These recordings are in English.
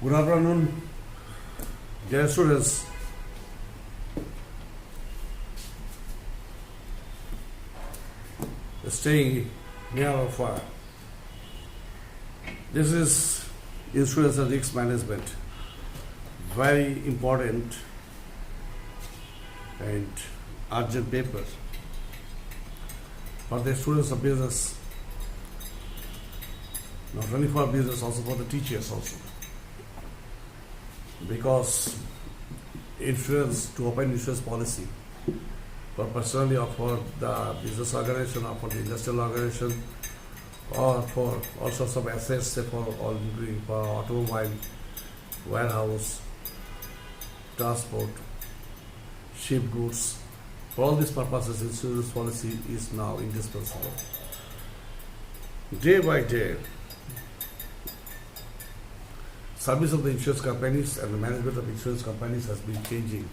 Good afternoon, dear students. Staying near our fire. This is insurance and risk management. Very important and urgent paper for the students of business, not only for business, also for the teachers also. Because insurance, to open insurance policy for personally or for the business organization or for the industrial organization or for all sorts of assets, say for all including for automobile, warehouse, transport, ship goods. For all these purposes, insurance policy is now indispensable. Day by day, service of the insurance companies and the management of insurance companies has been changing,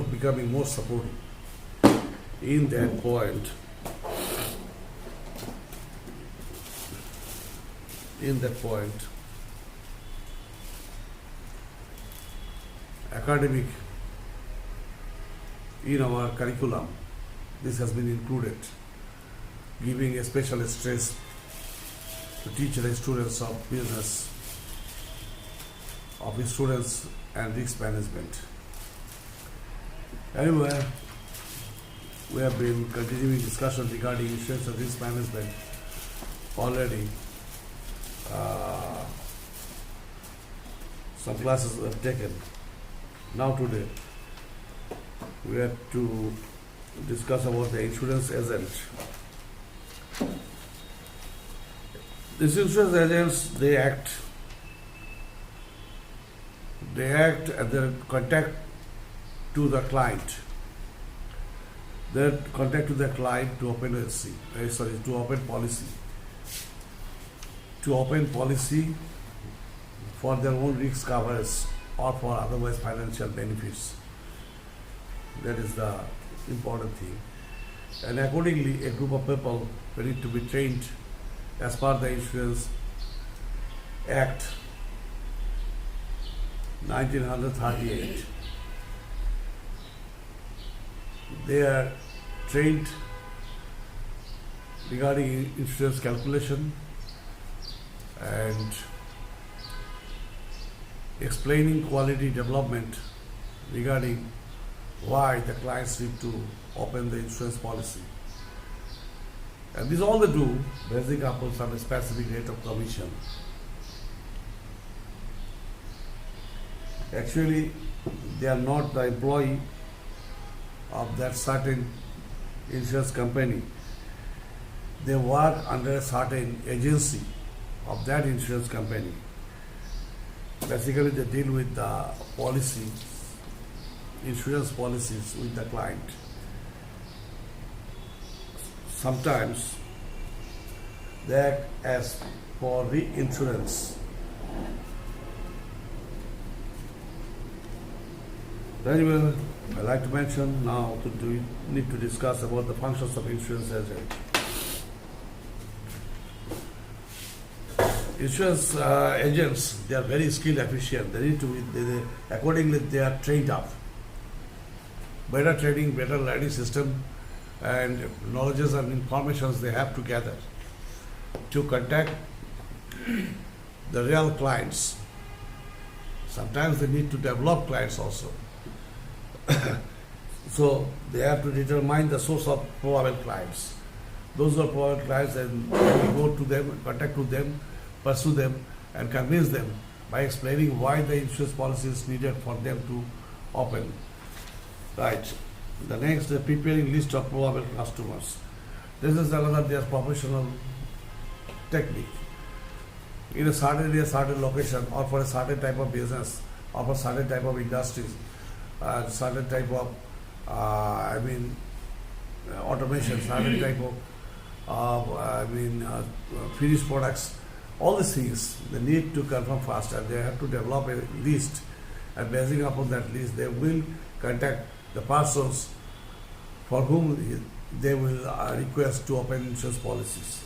becoming more supportive. In that point, academic, in our curriculum, this has been included, giving a special stress to teach the students of business, of students and risk management. Anyway, we have been continuing discussion regarding insurance and risk management already. Some classes we have taken. Now today, we have to discuss about the insurance agent. These insurance agents, they act and they contact to the client. They contact to the client to open to open policy. To open policy for their own risk coverage or for otherwise financial benefits. That is the important thing. And accordingly, a group of people need to be trained as per the Insurance Act 1938. They are trained regarding insurance calculation and explaining quality development regarding why the clients need to open the insurance policy. And this all they do basing upon some specific rate of commission. Actually, they are not the employee of that certain insurance company. They work under a certain agency of that insurance company. Basically, they deal with the policy, insurance policies with the client. Sometimes they act as for reinsurance. Anyway, I'd like to mention now we need to discuss about the functions of insurance agent. Insurance agents, they are very skilled, efficient. They need to be, accordingly, they are trained up. Better training, better learning system, and knowledges and informations they have to gather to contact the real clients. Sometimes they need to develop clients also. So they have to determine the source of probable clients. Those are probable clients, and we go to them, contact with them, pursue them, and convince them by explaining why the insurance policy is needed for them to open. Right. The next, preparing list of probable customers. This is another their professional technique. In a certain area, certain location, or for a certain type of business, or for certain type of industries, certain type of automation, certain type of finished products. All these things they need to confirm faster. They have to develop a list, and basing upon that list, they will contact the persons for whom they will request to open insurance policies.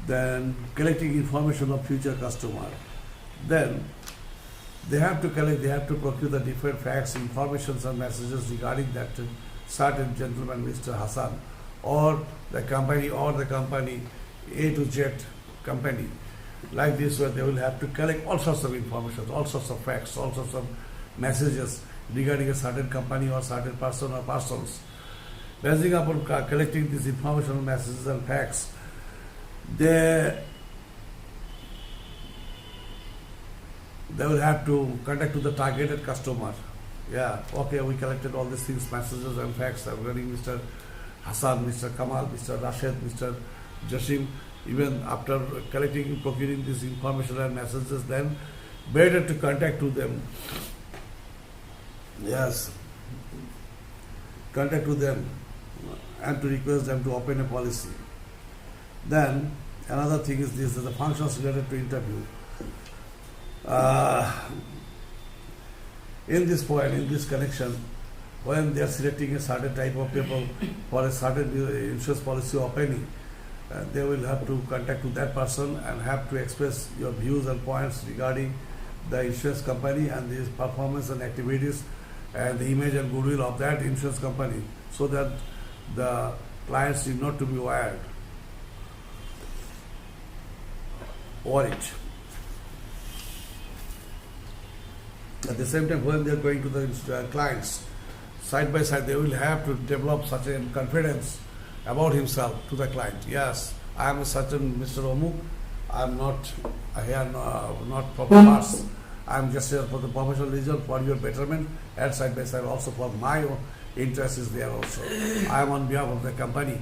then collecting information of future customer. Then they have to collect, they have to procure the different facts, informations and messages regarding that certain gentleman, Mr. Hassan, or the company A to Z company. Like this, where they will have to collect all sorts of information, all sorts of facts, all sorts of messages regarding a certain company or certain person or persons. Basing upon collecting these information, messages and facts, they will have to contact to the targeted customer. Yeah, okay, we collected all these things, messages and facts regarding Mr. Hassan, Mr. Kamal, Mr. Rashid, Mr. Jasim. Even after collecting, procuring this information and messages, then better to contact to them. Yes, contact to them and to request them to open a policy. Then another thing is this: the functions related to interview. In this point, in this connection, when they are selecting a certain type of people for a certain insurance policy opening, they will have to contact to that person and have to express your views and points regarding the insurance company and the performance and activities and the image and goodwill of that insurance company, so that the clients need not to be worried. At the same time, when they are going to the clients, side by side, they will have to develop such a confidence about himself to the client. Yes, I am a certain Mr. Omuk. I am not here, not for purpose. I am just here for the professional reason, for your betterment, and side by side also for my own interest is there also. I am on behalf of the company.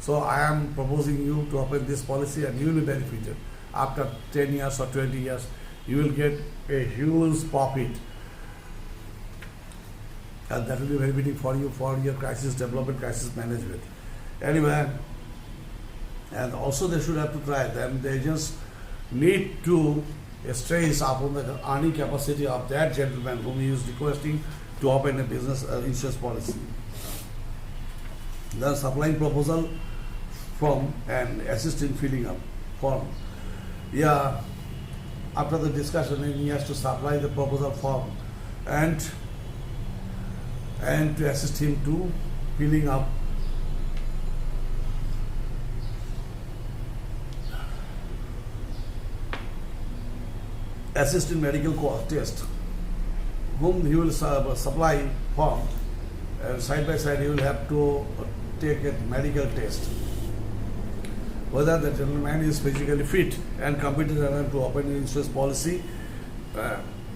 So I am proposing you to open this policy and you will be benefited. After 10 years or 20 years, you will get a huge profit. And that will be benefiting for you for your crisis development, crisis management. Anyway, and also they should have to try them. They just need to stress upon the earning capacity of that gentleman whom he is requesting to open a business insurance policy. Then supplying proposal form and assist in filling up form. Yeah, after the discussion, he has to supply the proposal form and to assist him to filling up assist in medical test, whom he will supply form, and side by side he will have to take a medical test whether the gentleman is physically fit and competent enough to open an insurance policy,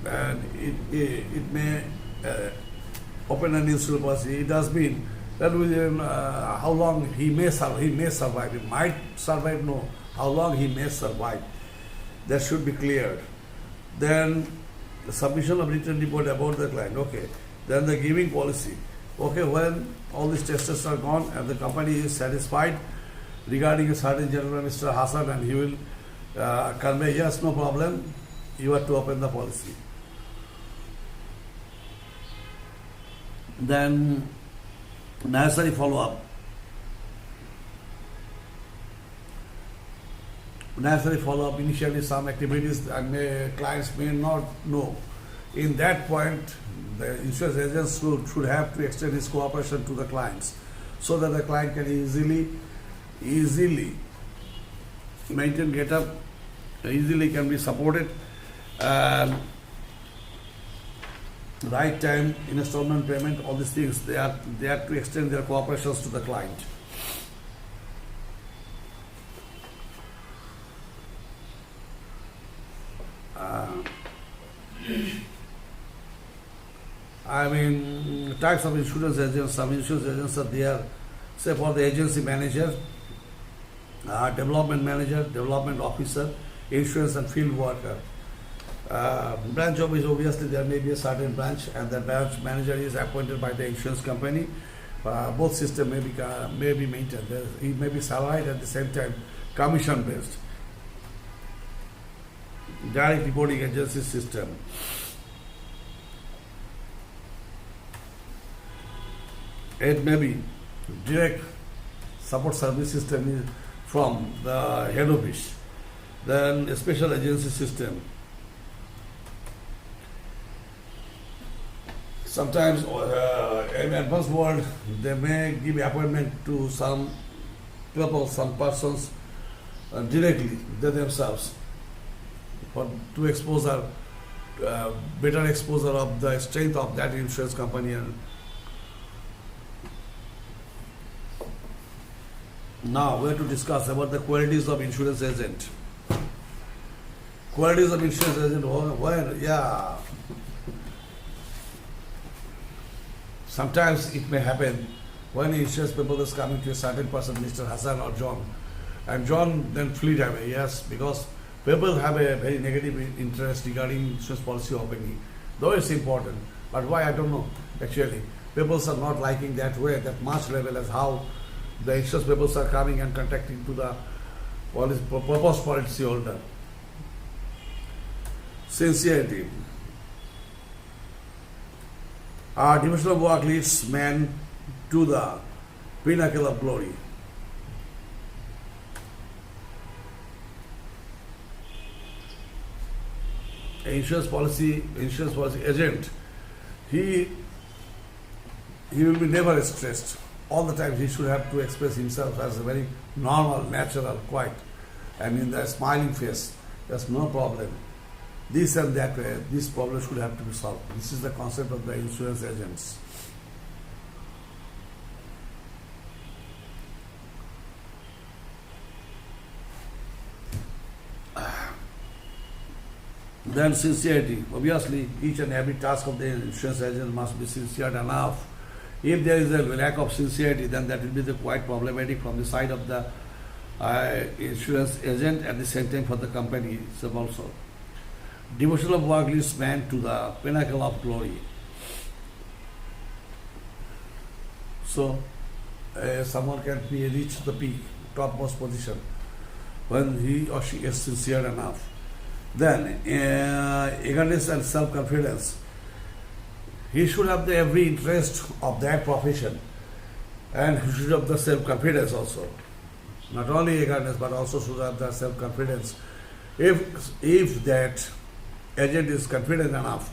and it may open an insurance policy. It does mean that within how long he may survive. He might survive, no. How long he may survive. That should be cleared. Then the submission of written report about the client. Okay. Then the giving policy. Okay, when all these tests are gone and the company is satisfied regarding a certain gentleman, Mr. Hassan, and he will convey, yes, no problem, you have to open the policy. Then necessary follow-up. Necessary follow-up, initially some activities and clients may not know. In that point, the insurance agent should have to extend his cooperation to the clients so that the client can easily maintain get-up, easily can be supported, and right time, installment payment, all these things, they have to extend their cooperations to the client. I mean, types of insurance agents. Some insurance agents are there, say for the agency manager, development manager, development officer, insurance and field worker. Branch job is obviously there may be a certain branch, and the branch manager is appointed by the insurance company. Both systems may be maintained. He may be salaried at the same time, commission based. Direct reporting agency system. It may be direct support service system from the head office. Then a special agency system. Sometimes in advanced world, they may give appointment to some people, some persons directly, they themselves, for to exposure, better exposure of the strength of that insurance company. And now we have to discuss about the qualities of insurance agent. Qualities of insurance agent, where, sometimes it may happen when insurance people is coming to a certain person, Mr. Hassan or John, and John then fleed away, yes, because people have a very negative interest regarding insurance policy opening, though it's important, but why, I don't know, actually. People are not liking that way, that much level as how the insurance people are coming and contacting to the purpose policy holder. Sincerity. Our devotion of work leads man to the pinnacle of glory. Insurance policy agent, he will be never stressed. All the time he should have to express himself as a very normal, natural, quiet, and in the smiling face. There's no problem. This and that way, this problem should have to be solved. This is the concept of the insurance agents. Then sincerity. Obviously, each and every task of the insurance agent must be sincere enough. If there is a lack of sincerity, then that will be quite problematic from the side of the insurance agent, at the same time for the company itself also. Devotion of work leads man to the pinnacle of glory. So, someone can reach the peak, topmost position, when he or she is sincere enough. Then, eagerness and self-confidence. He should have the every interest of that profession, and he should have the self-confidence also. Not only eagerness, but also should have the self-confidence. If that agent is confident enough,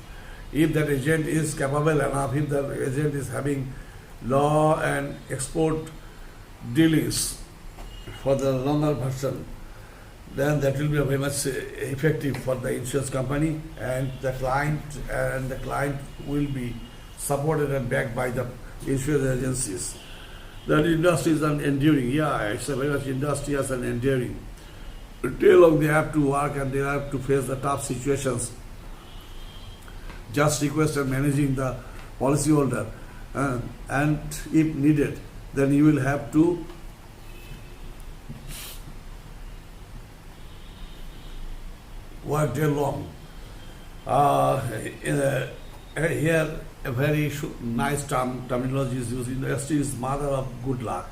if that agent is capable enough, if the agent is having law and export dealings for the longer version, then that will be very much effective for the insurance company, and the client will be supported and backed by the insurance agencies. The industry is enduring. Yeah, it's a very much industrious and enduring. Day long they have to work and they have to face the tough situations. Just request and managing the policyholder, and if needed, then you will have to work day long. Here, a very nice terminology is used. Industry is mother of good luck.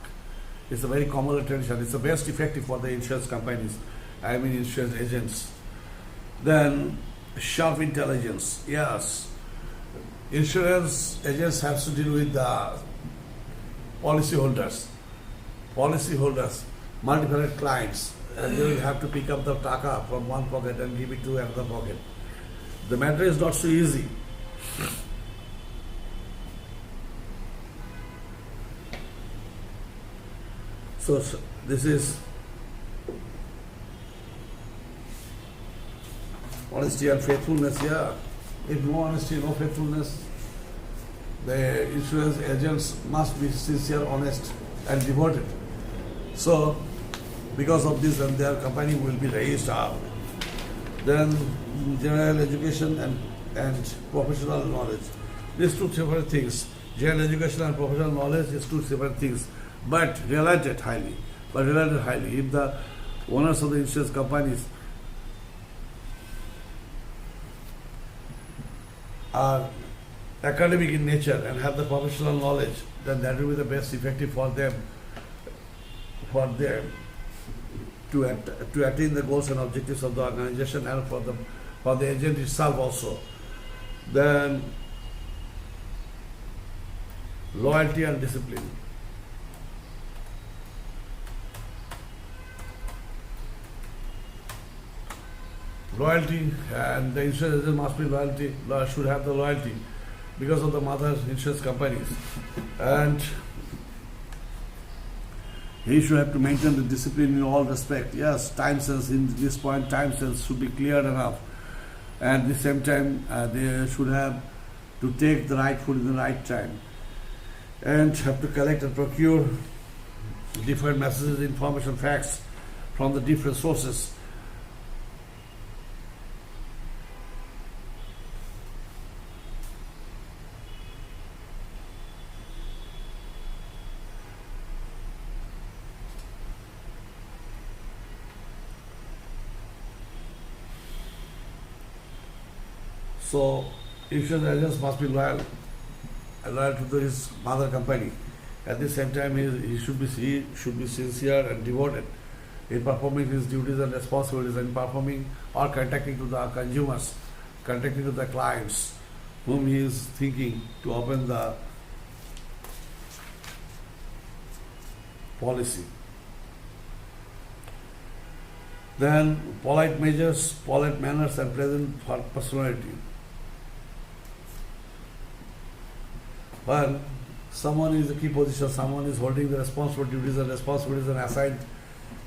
It's a very common tradition. It's the best effective for the insurance companies, I mean insurance agents. Then sharp intelligence. Yes, insurance agents have to deal with the policyholders, multiple clients, and they will have to pick up the taka from one pocket and give it to another pocket. The matter is not so easy. So this is honesty and faithfulness. Yeah, if no honesty, no faithfulness, the insurance agents must be sincere, honest, and devoted. So, because of this, then their company will be raised up. Then general education and professional knowledge. These two separate things. General education and professional knowledge is two separate things, but related highly. If the owners of the insurance companies are academic in nature and have the professional knowledge, then that will be the best effective for them to attain the goals and objectives of the organization, and for the agent itself also. Then loyalty and discipline. loyalty, and the insurance agent must be should have the loyalty because of the mother insurance companies, and he should have to maintain the discipline in all respect. Yes, time sense in this point, time sense should be clear enough, and at the same time they should have to take the right food in the right time, and have to collect and procure different messages, information, facts from the different sources. So insurance agents must be loyal to his mother company. At the same time, he should be sincere and devoted in performing his duties and responsibilities, and performing or contacting to the consumers, contacting to the clients whom he is thinking to open the policy. Then polite measures, polite manners, and present personality. When someone is a key position, someone is holding the responsible duties and responsibilities and assigned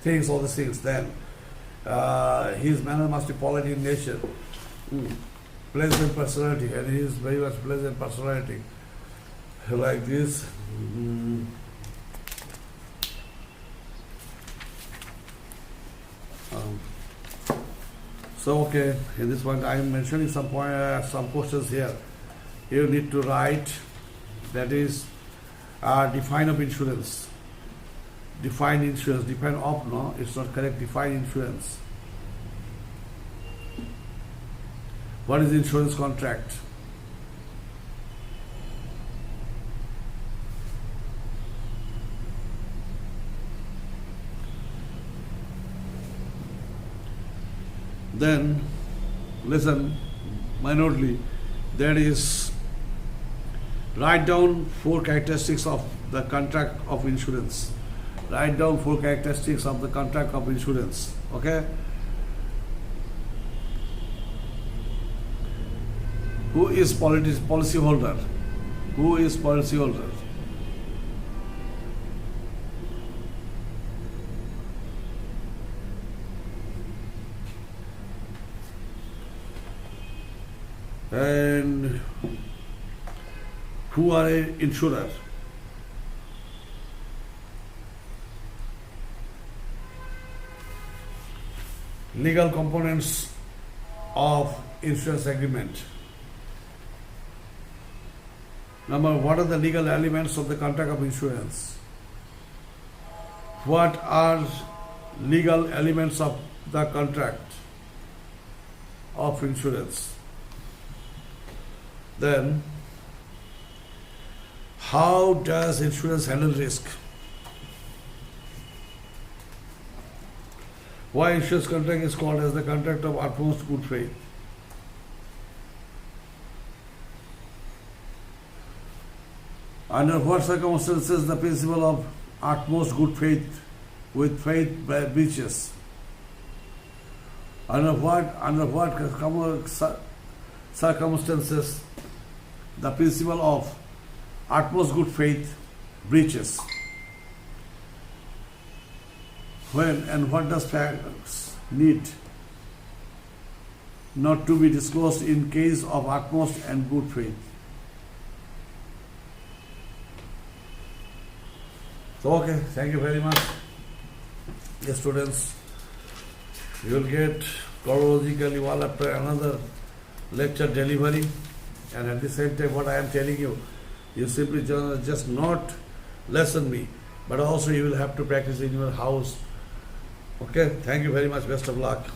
things, all these things, then his manner must be polite in nature, pleasant personality, and he is very much pleasant personality, like this. So okay, in this one I am mentioning some questions here. You need to write, that is define of insurance. Define insurance. Define of, no, it's not correct. Define insurance. What is insurance contract? Then listen minutely. That is, write down 4 characteristics of the contract of insurance. Write down 4 characteristics of the contract of insurance. Okay? Who is policy holder? Who is policy holder? And who are an insurer? Legal components of insurance agreement. Number, what are the legal elements of the contract of insurance? What are legal elements of the contract of insurance? Then, how does insurance handle risk? Why insurance contract is called as the contract of utmost good faith? Under what circumstances the principle of utmost good faith with faith breaches? Under what circumstances the principle of utmost good faith breaches? When and what does facts need not to be disclosed in case of utmost and good faith? So okay, thank you very much. Yes, students, you will get chronologically one after another lecture delivery, and at the same time what I am telling you, you simply just not listen me, but also you will have to practice in your house. Okay, thank you very much. Best of luck.